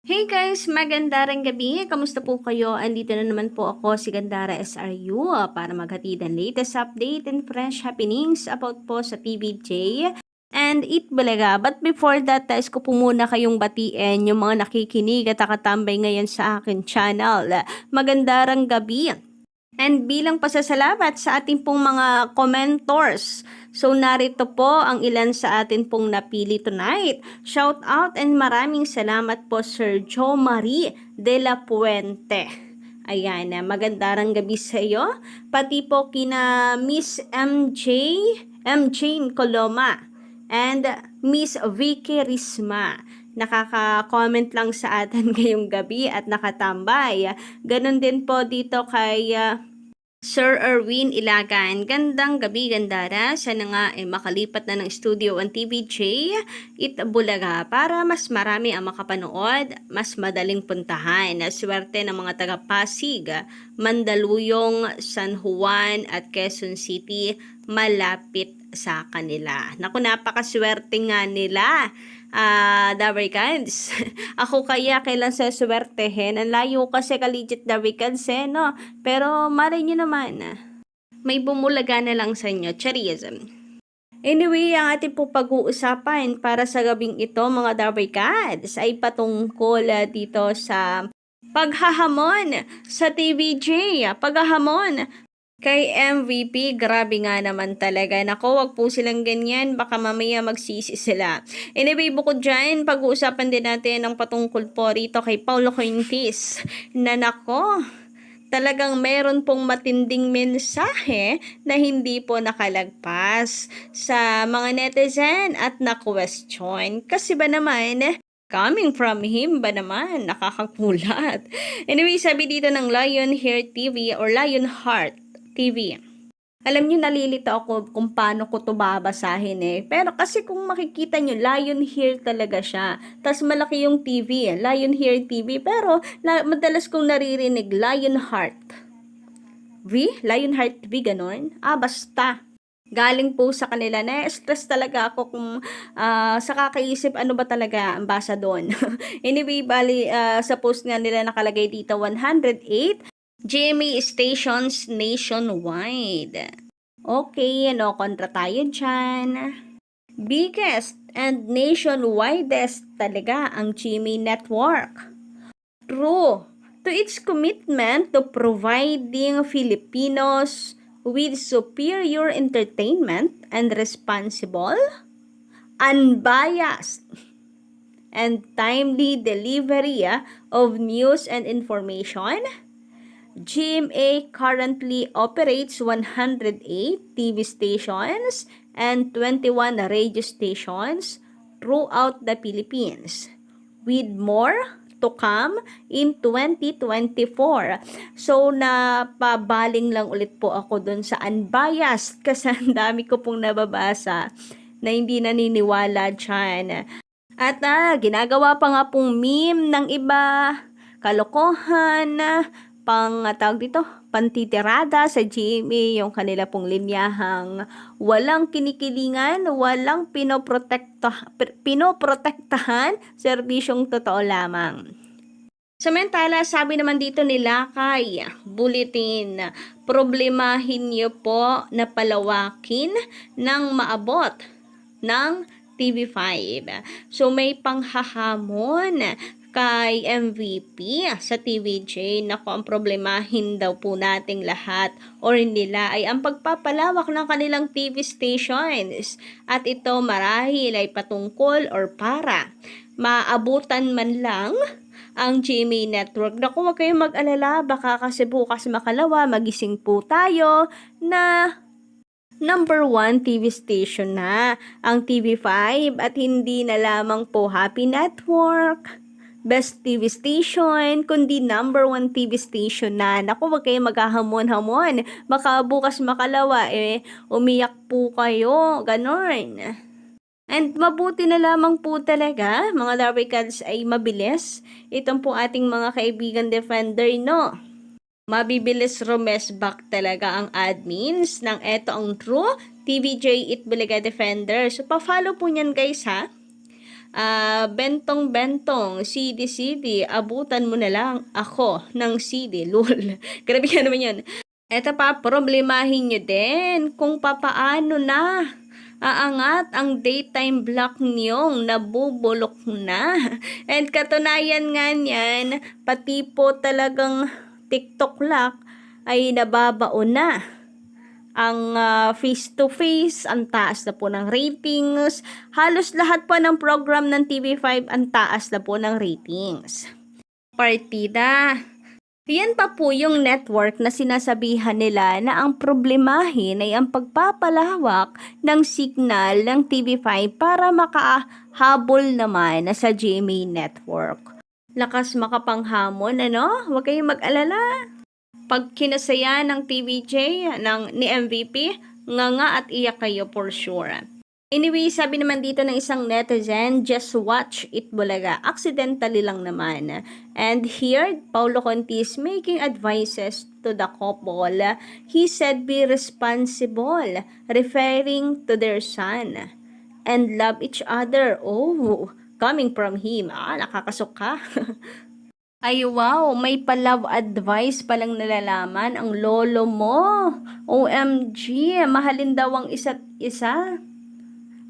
Hey guys, magandang gabi. Kamusta po kayo? Andito na naman po ako, si Gandara SRU, para maghatid ng latest update and fresh happenings about po sa TVJ and Itbulaga. But before that, nais ko po muna kayong batiin yung mga nakikinig at nakatambay ngayon sa akin channel. Magandang gabi. And bilang pasasalamat sa ating pong mga commentors, so narito po ang ilan sa atin pong napili tonight. Shout out and maraming salamat po Sir Joe Marie de la Puente. Ayan, magandang gabi sa iyo. Pati po kina Miss MJ Coloma and Miss Vicky Risma. Nakaka-comment lang sa atin ngayong gabi at nakatambay. Ganon din po dito kay Sir Erwin Ilagan. Gandang gabi, Gandara. Sana nga makalipat na ng studio ang TVJ Itbulaga para mas marami ang makapanood, mas madaling puntahan. Swerte ng mga taga-Pasig, Mandaluyong, San Juan at Quezon City malapit sa kanila. Naku, napakaswerte nga nila. Dabarikans. Ako kaya kailan sa swertehin. Ang layo kasi kaligit Dabarikans no? Pero malay nyo naman, may bumulaga na lang sa inyo. Charism. Anyway, ang ating po pag-uusapan para sa gabing ito mga Dabarikans ay patungkol dito sa paghahamon sa TVJ. Paghahamon kay MVP, grabe nga naman talaga. Nako, wag po silang ganyan. Baka mamaya magsisi sila. Anyway, bukod dyan, pag-uusapan din natin ang patungkol po rito kay Paulo Cointis. Na nako, talagang meron pong matinding mensahe na hindi po nakalagpas sa mga netizen at na-question. Kasi ba naman, coming from him ba naman, nakakakulat. Anyway, sabi dito ng Lionheart TV or Lionheart TV. Alam niyo, nalilito ako kung paano ko to babasahin Pero kasi kung makikita niyo, Lionheart talaga siya. Tapos malaki yung TV, Lionheart TV. Pero madalas kong naririnig, Lionheart. Lionheart TV, ganon? Basta. Galing po sa kanila. Na-stress talaga ako kung sa kakaisip ano ba talaga ang basa doon. Anyway, bali sa post nga nila nakalagay dito 108 GMA stations nationwide. Okay, kontra tayo dyan. Biggest and nationwidest talaga ang GMA network. True to its commitment to providing Filipinos with superior entertainment and responsible, unbiased, and timely delivery of news and information. GMA currently operates 108 TV stations and 21 radio stations throughout the Philippines, with more to come in 2024. So, napabaling lang ulit po ako dun sa unbiased kasi ang dami ko pong nababasa na hindi naniniwala dyan. At ginagawa pa nga pong meme ng iba, kalokohan, tawag dito, pantitirada sa GMA, yung kanila pong linyahang walang kinikilingan, walang pinoprotektahan, serbisyong totoo lamang. Samantala, sabi naman dito nila kay Bulletin, problemahin niyo po na palawakin ng maabot ng TV5. So may panghahamon kay MVP sa TVJ. Naku, ang problemahin daw po nating lahat or nila ay ang pagpapalawak ng kanilang TV stations. At ito marahil ay patungkol or para maabutan man lang ang GMA Network. Naku, huwag kayong mag-alala. Baka kasi bukas makalawa, magising po tayo na number 1 TV station na ang TV5 at hindi na lamang po Happy Network, Best TV Station, kundi number 1 TV station na. Naku, wag kayo maghahamon-hamon. Baka bukas makalawa, umiyak po kayo. Ganon. And mabuti na lamang po talaga, mga Larrycats ay mabilis. Itong po ating mga kaibigan defender, no? Mabibilis rumesback talaga ang admins ng eto ang True TVJ Itbulaga Defender. So, pa-follow po niyan guys ha. Bentong-bentong, CD, abutan mo na lang ako ng CD, lol. Grabe ka naman yun. Eto pa, problemahin nyo din kung papaano na aangat ang daytime block niyong nabubulok na. And katunayan nga niyan, pati po talagang TikTok lock ay nababaon na. Ang face-to-face, ang taas na po ng ratings. Halos lahat po ng program ng TV5, ang taas na po ng ratings. Partida. Yan pa po yung network na sinasabihan nila na ang problemahin ay ang pagpapalawak ng signal ng TV5 para makahabol naman sa GMA network. Lakas makapanghamon, ano? Huwag kayong mag-alala. Pag kinasaya ng TVJ ni MVP, nga at iyak kayo for sure. Anyway, sabi naman dito ng isang netizen, just watch it Bulaga. Accidentally lang naman. And here, Paulo Contis making advices to the couple. He said, be responsible, referring to their son. And love each other. Oh, coming from him. Nakakasok ka. Ay wow, may pa-love advice palang nalalaman ang lolo mo. OMG, mahalin daw ang isa't isa.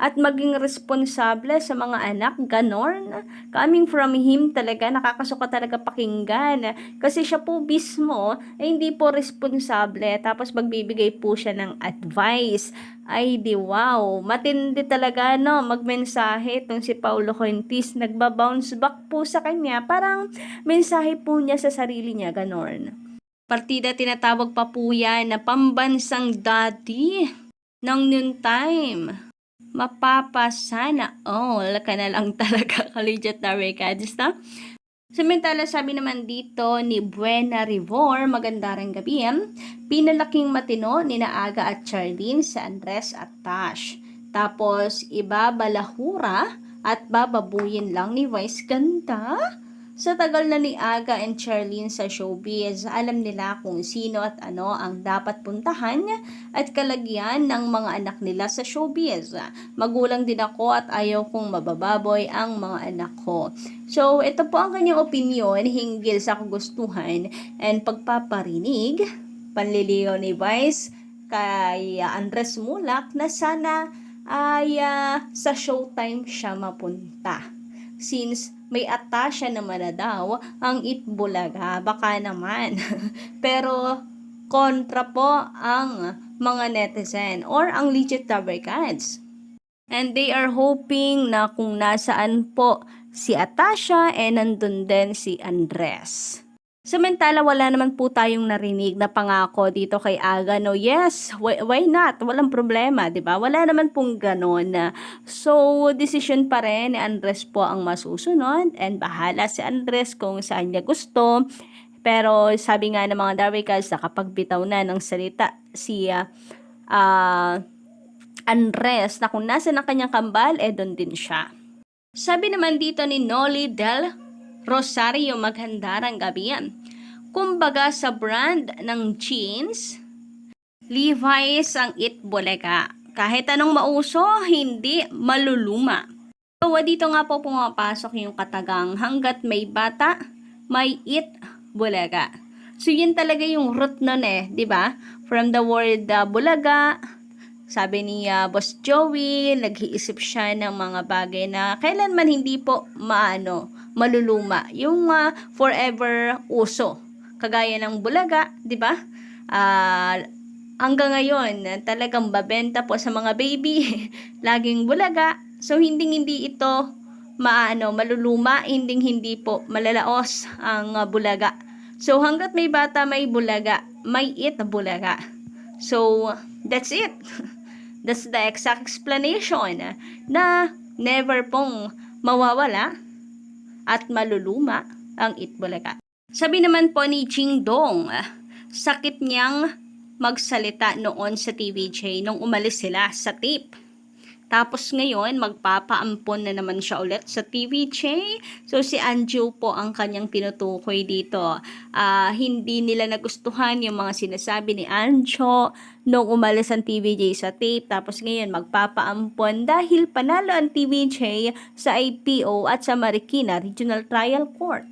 At maging responsable sa mga anak, ganon. Coming from him talaga, nakakasuka talaga pakinggan. Kasi siya po mismo ay hindi po responsable. Tapos magbibigay po siya ng advice. Ay di wow, matindi talaga no, magmensahe itong si Paulo Contis. Nagbabounce back po sa kanya. Parang mensahe po niya sa sarili niya, ganon. Partida tinatawag pa po yan na pambansang daddy ng noontime. Mapapasana all ka na lang talaga ka-legendary kids na. Samantala sabi naman dito ni Buena Rivor, maganda rin gabi, pinalaking matino ni Naaga at Charlene sa Andres at Tash. Tapos ibabalahura at bababuyin lang ni Vice. Ganda. Sa tagal na ni Aga and Charlene sa showbiz, alam nila kung sino at ano ang dapat puntahan at kalagyan ng mga anak nila sa showbiz. Magulang din ako at ayaw kong mabababoy ang mga anak ko. So, ito po ang kanyang opinion hinggil sa kagustuhan and pagpaparinig, panliligaw ni Vice kay Andres Mulak na sana ay sa showtime siya mapunta. Since may atasya naman na daw ang Itbulaga, baka naman. Pero kontra po ang mga netizen or ang legit Tabercats. And they are hoping na kung nasaan po si Atasha nandun din si Andres. Samantala, wala naman po tayong narinig na pangako dito kay Aga. No, yes, why not? Walang problema, di ba? Wala naman pong ganon. So, decision pa rin ni Andres po ang masusunod and bahala si Andres kung saan niya gusto. Pero sabi nga ng mga Darwicals na kapag bitaw na ng salita si Andres na kung nasa ng kanyang kambal, doon din siya. Sabi naman dito ni Noli Del Rosario, maghandarang gabi yan. Kumbaga sa brand ng jeans, Levi's ang Itbulaga. Kahit anong mauso, hindi maluluma. So, dito nga po pumapasok yung katagang hanggat may bata, may Itbulaga. So, yun talaga yung root nun di ba? From the word bulaga, sabi ni Boss Joey, nag-iisip siya ng mga bagay na kailanman hindi po maluluma. Yung forever uso. Kagaya ng bulaga, di ba? Hanggang ngayon, talagang babenta po sa mga baby. Laging bulaga. So, hindi ito maluluma, hindi po malalaos ang bulaga. So, hanggat may bata, may bulaga, may bulaga. So, that's it. That's the exact explanation na never pong mawawala at maluluma ang Itbulaga. Sabi naman po ni Jing Dong, sakit niyang magsalita noon sa TVJ nung umalis sila sa tape. Tapos ngayon, magpapaampon na naman siya ulit sa TVJ. So, si Anjo po ang kanyang tinutukoy dito. Hindi nila nagustuhan yung mga sinasabi ni Anjo nung umalis ang TVJ sa tape. Tapos ngayon, magpapaampon dahil panalo ang TVJ sa IPO at sa Marikina Regional Trial Court.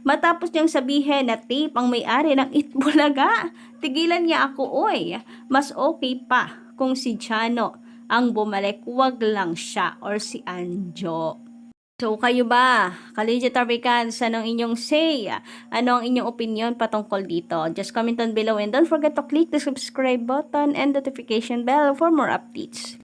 Matapos niyang sabihin na tape ang may-ari ng Itbulaga, tigilan niya ako, oy. Mas okay pa kung si Jano ang bumalik, wag lang siya or si Anjo. So, kayo ba, Ka-Legit Africans, anong inyong say? Ano ang inyong opinion patungkol dito? Just comment down below and don't forget to click the subscribe button and notification bell for more updates.